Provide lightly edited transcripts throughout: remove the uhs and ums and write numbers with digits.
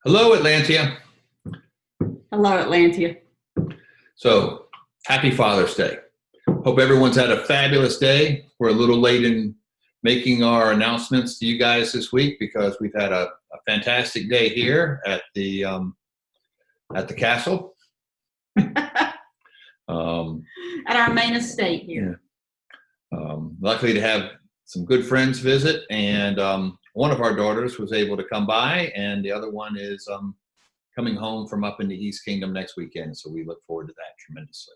Hello, Atlantia. Hello, Atlantia. So, happy Father's Day. Hope everyone's had a fabulous day. We're a little late in making our announcements to you guys this week because we've had a fantastic day here at the castle. At our main estate here. Luckily to have some good friends visit, and one of our daughters was able to come by, and the other one is coming home from up in the East Kingdom next weekend. So we look forward to that tremendously.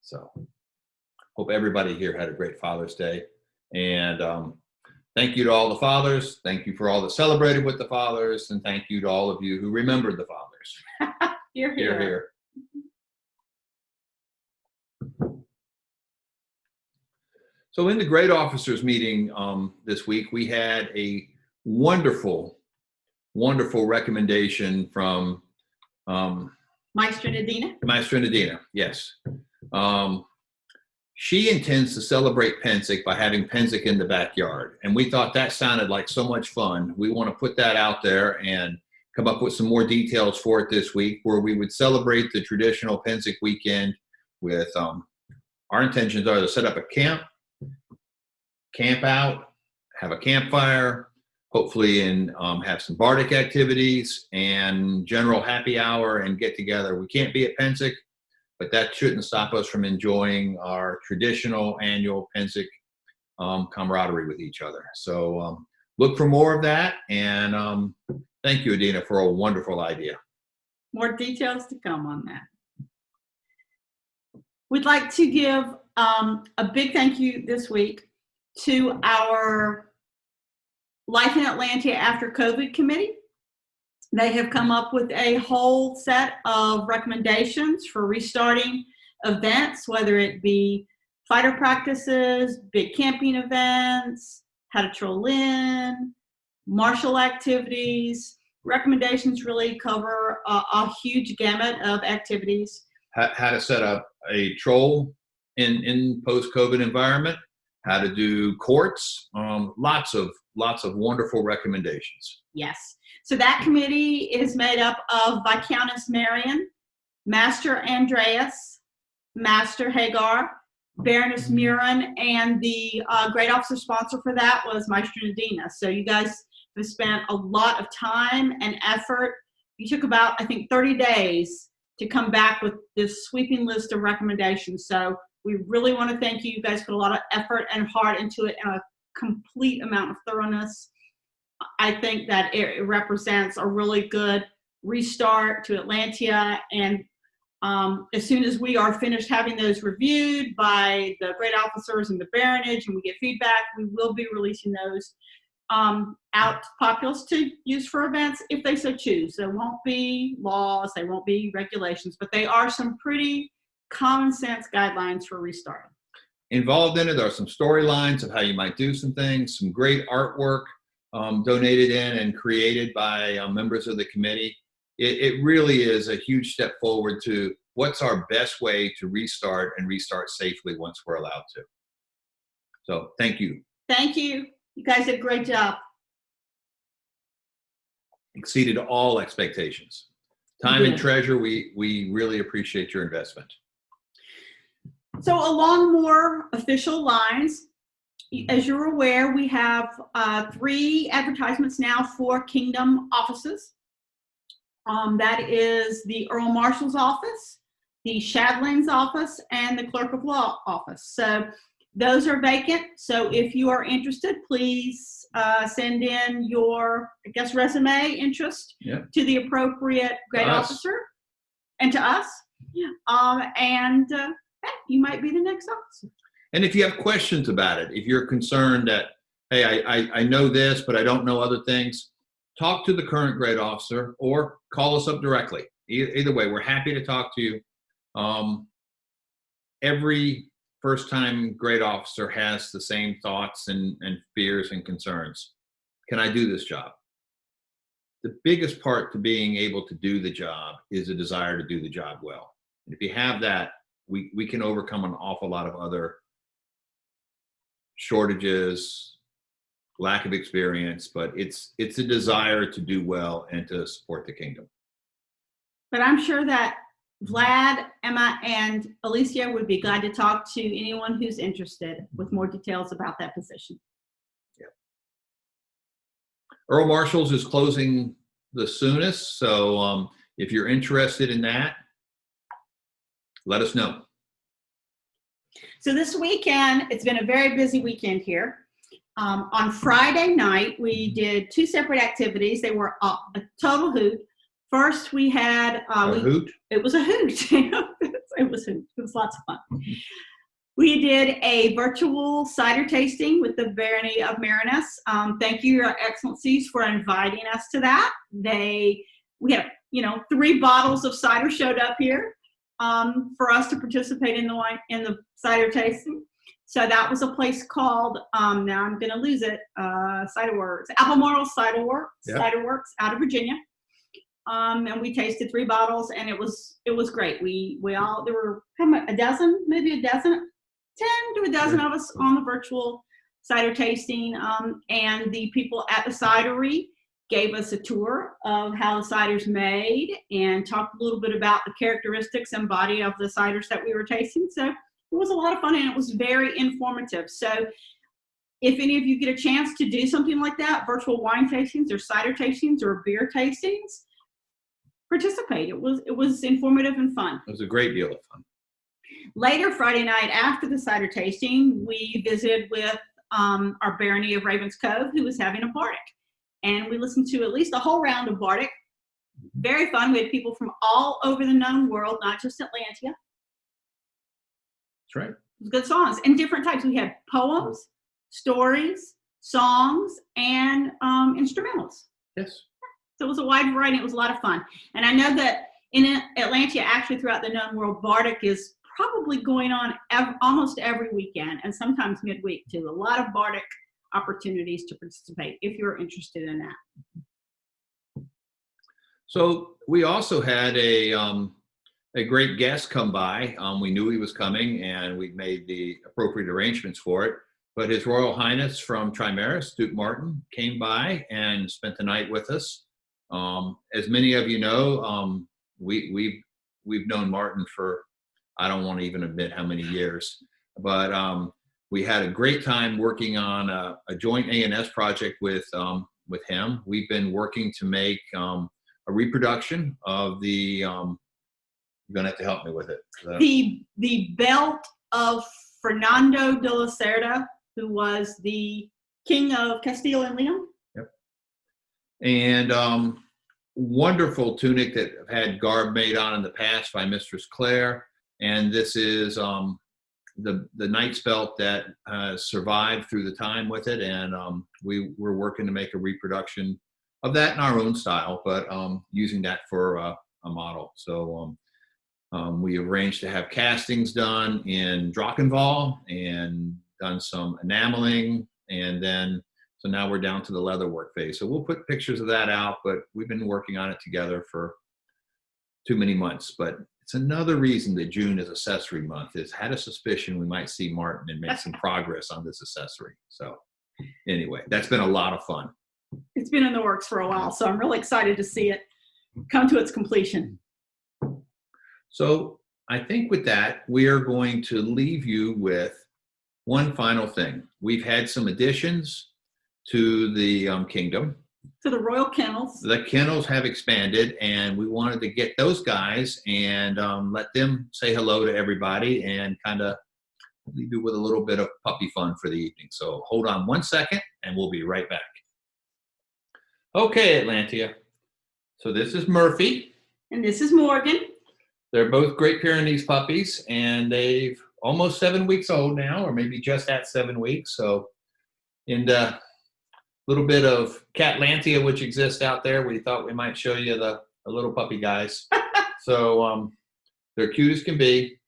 So hope everybody here had a great Father's Day. And thank you to all the fathers. Thank you for all that celebrated with the fathers. And thank you to all of you who remembered the fathers. You're here. Here. So in the Great Officers meeting this week, we had a wonderful recommendation from Maestra Nadina. Maestra Nadina, yes. She intends to celebrate Pensick by having Pensick in the backyard. And we thought that sounded like so much fun. We want to put that out there and come up with some more details for it this week, where we would celebrate the traditional Pensick weekend with our intentions are to set up a camp out, have a campfire, hopefully, and have some bardic activities and general happy hour and get together. We can't be at Pensick, but that shouldn't stop us from enjoying our traditional annual Pensick camaraderie with each other. So look for more of that, and thank you, Adina, for a wonderful idea. More details to come on that. We'd like to give a big thank you this week to our Life in Atlantia After COVID Committee. They have come up with a whole set of recommendations for restarting events, whether it be fighter practices, big camping events, how to troll in, martial activities. Recommendations really cover a huge gamut of activities. How to set up a troll in post-COVID environment, how to do courts, lots of wonderful recommendations. Yes. So that committee is made up of Viscountess Marion, Master Andreas, Master Hagar, Baroness Murin, and the great officer sponsor for that was Maestra Nadina. So you guys have spent a lot of time and effort. You took about, I think, 30 days to come back with this sweeping list of recommendations. So we really want to thank you. You guys put a lot of effort and heart into it and a complete amount of thoroughness. I think that it represents a really good restart to Atlantia. And as soon as we are finished having those reviewed by the great officers and the baronage and we get feedback, we will be releasing those out to populace to use for events if they so choose. There won't be laws, there won't be regulations, but they are some pretty common sense guidelines for restarting. Involved in it are some storylines of how you might do some things, some great artwork donated in and created by members of the committee. It really is a huge step forward to what's our best way to restart and restart safely once we're allowed to. So thank you. Thank you. You guys did a great job. Exceeded all expectations. Time and treasure, we really appreciate your investment. So along more official lines, as you're aware, we have 3 advertisements now for Kingdom offices. That is the Earl Marshal's office, the Shadlands office, and the Clerk of Law office. So those are vacant. So if you are interested, please send in your, I guess, resume interest to the appropriate great officer and to us. You might be the next officer. And if you have questions about it, if you're concerned that, hey, I know this, but I don't know other things, talk to the current great officer or call us up directly. Either way, we're happy to talk to you. Every first-time great officer has the same thoughts and fears and concerns. Can I do this job? The biggest part to being able to do the job is a desire to do the job well. And if you have that, we can overcome an awful lot of other shortages, lack of experience, but it's a desire to do well and to support the kingdom. But I'm sure that Vlad, Emma, and Alicia would be glad to talk to anyone who's interested with more details about that position. Earl Marshall's is closing the soonest, so if you're interested in that, let us know. So this weekend, it's been a very busy weekend here. On Friday night, we did 2 separate activities. They were a total hoot. First, we had A hoot? It was a hoot. It was hoot. It was lots of fun. We did a virtual cider tasting with the Barony of Marinus. Thank you, Your Excellencies, for inviting us to that. We had 3 bottles of cider showed up here for us to participate in the cider tasting. So that was a place called, now I'm going to lose it, Cider Works, Albemarle Cider Works, Yep. Cider Works out of Virginia. And we tasted 3 bottles, and it was great. There were a dozen, maybe a dozen, 10 to a dozen of us on the virtual cider tasting. And the people at the cidery gave us a tour of how the cider's made and talked a little bit about the characteristics and body of the ciders that we were tasting. So it was a lot of fun, and it was very informative. So if any of you get a chance to do something like that, virtual wine tastings or cider tastings or beer tastings, participate. It was informative and fun. It was a great deal of fun. Later Friday night, after the cider tasting, we visited with our Barony of Ravens Cove, who was having a Bardic. And we listened to at least a whole round of Bardic. Very fun. We had people from all over the known world, not just Atlantia. That's right. It was good songs and different types. We had poems, stories, songs, and instrumentals. Yes. So it was a wide variety. It was a lot of fun. And I know that in Atlantia, actually throughout the known world, Bardic is probably going on almost every weekend, and sometimes midweek too. A lot of Bardic opportunities to participate if you're interested in that. So we also had a great guest come by. We knew he was coming, and we made the appropriate arrangements for it. But His Royal Highness from Trimaris, Duke Martin, came by and spent the night with us. As many of you know, we've known Martin for, I don't want to even admit how many years, but we had a great time working on a joint A&S project with him. We've been working to make a reproduction of the, you're gonna have to help me with it. The belt of Fernando de la Cerda, who was the king of Castile and Leon. Yep. And wonderful tunic that I've had garb made on in the past by Mistress Claire. And this is the knight's belt that survived through the time with it. And we're working to make a reproduction of that in our own style, but using that for a model. So we arranged to have castings done in Drachenwald and done some enameling, and then so now we're down to the leatherwork phase. So we'll put pictures of that out, but we've been working on it together for too many months. But it's another reason that June is accessory month. It's had a suspicion we might see Martin and make some progress on this accessory. So anyway, that's been a lot of fun. It's been in the works for a while, so I'm really excited to see it come to its completion. So I think with that, we are going to leave you with one final thing. We've had some additions to the kingdom. To the Royal Kennels. The kennels have expanded, and we wanted to get those guys and let them say hello to everybody and kind of leave you with a little bit of puppy fun for the evening. So hold on one second, and we'll be right back. Okay, Atlantia. So this is Murphy. And this is Morgan. They're both Great Pyrenees puppies, and they've almost 7 weeks old now, or maybe just at 7 weeks. So in the little bit of Catlantia, which exists out there, we thought we might show you the little puppy guys. So they're cute as can be.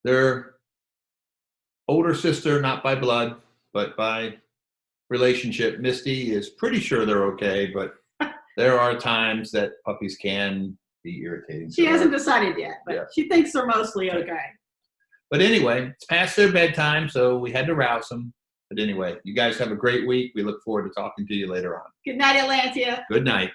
Their older sister, not by blood, but by relationship, Misty, is pretty sure they're okay, but there are times that puppies can be irritating. She hasn't decided yet, but Yeah. she thinks they're mostly okay. But anyway, it's past their bedtime, so we had to rouse them. But anyway, you guys have a great week. We look forward to talking to you later on. Good night, Atlantia. Good night.